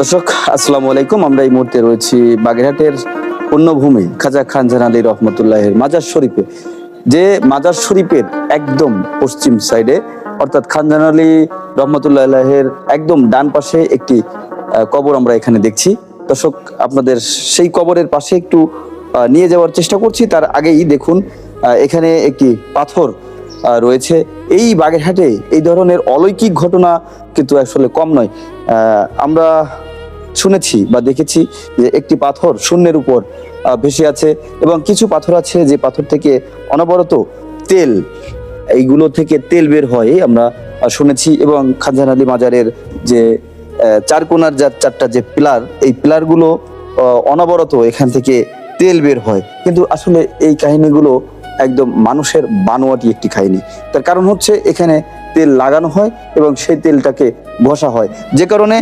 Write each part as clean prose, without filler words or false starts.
দর্শক আসসালামু আলাইকুম। আমরা এই মুহূর্তে রয়েছি বাগেরহাটের পুণ্যভূমি খাজা খানজাহান আলী রহমতুল্লাহের মাজার শরীফে, যে মাজার শরীফের একদম পশ্চিম সাইডে অর্থাৎ খানজাহান আলী রহমতুল্লাহের একদম ডান পাশে একটি কবর আমরা এখানে দেখছি। দর্শক আপনাদের সেই কবরের পাশে একটু নিয়ে যাওয়ার চেষ্টা করছি। তার আগেই দেখুন এখানে একটি পাথর রয়েছে। এই বাগেরহাটে এই ধরনের অলৌকিক ঘটনা কিন্তু আসলে কম নয়। আমরা শুনেছি বা দেখেছি যে একটি পাথর শূন্যের উপর ভেসে আছে এবং কিছু পাথর আছে যে পাথর থেকে অনবরত তেল, এইগুলো থেকে তেল বের হয় আমরা শুনেছি। এবং খানজাহান আলী মাজারের যে চার কোনার চারটা যে পিলার, এই পিলারগুলো অনবরত এখান থেকে তেল বের হয়। কিন্তু আসলে এই কাহিনীগুলো একদম মানুষের বানোয়াটি একটি কাহিনী। তার কারণ হচ্ছে এখানে তেল লাগানো হয় এবং সেই তেলটাকে ঘষা হয়, যে কারণে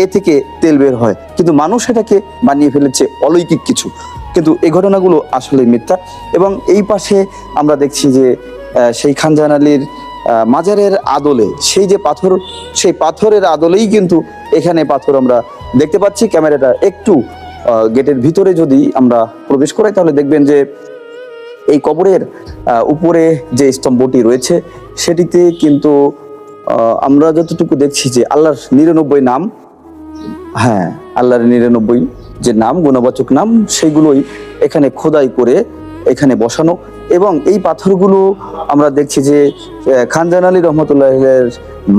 এ থেকে তেল বের হয়। কিন্তু মানুষ এটাকে বানিয়ে ফেলেছে অলৌকিক কিছু, কিন্তু এই ঘটনাগুলো আসলে মিথ্যা। এবং এই পাশে আমরা দেখছি যে সেই খানজাহান আলীর মাজারের আদলে সেই যে পাথর, সেই পাথরের আদলেই কিন্তু এখানে পাথর আমরা দেখতে পাচ্ছি। ক্যামেরাটা একটু গেটের ভিতরে যদি আমরা প্রবেশ করাই তাহলে দেখবেন যে এই কবরের উপরে যে স্তম্ভটি রয়েছে সেটিতে কিন্তু আমরা যতটুকু দেখছি যে আল্লাহর 99 নাম, হ্যাঁ আল্লাহর 99 যে নাম, গুণবাচক নাম, সেইগুলোই এখানে খোদাই করে এখানে বসানো। এবং এই পাথরগুলো আমরা দেখছি যে খানজাহান আলী রহমতুল্লাহের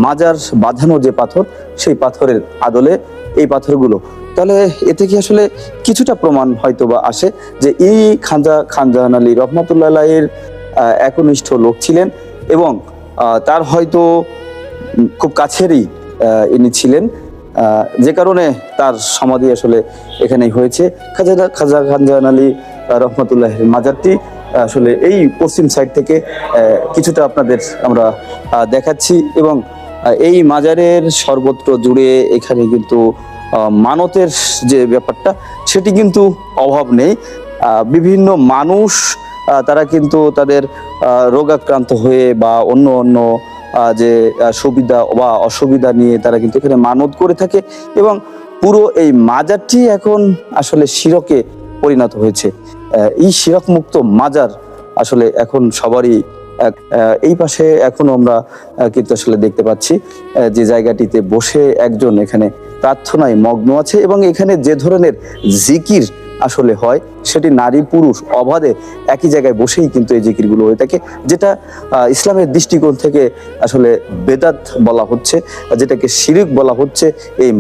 মাজার বাঁধানো যে পাথর, সেই পাথরের আদলে এই পাথরগুলো। তাহলে এতে কি আসলে কিছুটা প্রমাণ হয়তো বা আসে যে এই খানজাহান আলী রহমতুল্লাহের একনিষ্ঠ লোক ছিলেন এবং তার হয়তো খুব কাছেরই ইনি ছিলেন, যে কারণে তার সমাধি আসলে এখানেই হয়েছে। খাজা খানজাহান আলী রহমতুল্লাহের মাজারটি আসলে এই পশ্চিম সাইড থেকে কিছুটা আপনাদের আমরা দেখাচ্ছি। এবং এই মাজারের সর্বত্র জুড়ে এখানে কিন্তু মানতের যে ব্যাপারটা সেটি কিন্তু অভাব নেই। বিভিন্ন মানুষ তারা কিন্তু তাদের রোগাক্রান্ত হয়ে বা অন্য অন্য যে সুবিধা বা অসুবিধা নিয়ে তারা কিন্তু এখানে মানত করে থাকে। এবং পুরো এই মাজারটি এখন আসলে শিরকে পরিণত হয়েছে। এই শিরক মুক্ত মাজার আসলে এখন সবারই। এই পাশে এখনো আমরা কিন্তু আসলে দেখতে পাচ্ছি যে জায়গাটিতে বসে একজন এখানে প্রার্থনায় মগ্ন আছে। এবং এখানে যে ধরনের জিকির আসলে হয় সেটি নারী পুরুষ অবাধে একই জায়গায় বসেই কিন্তু এই জিকিরগুলো হয়ে থাকে, যেটা ইসলামের দৃষ্টিকোণ থেকে আসলে বেদাত বলা হচ্ছে, যেটাকে শিরক বলা হচ্ছে। এই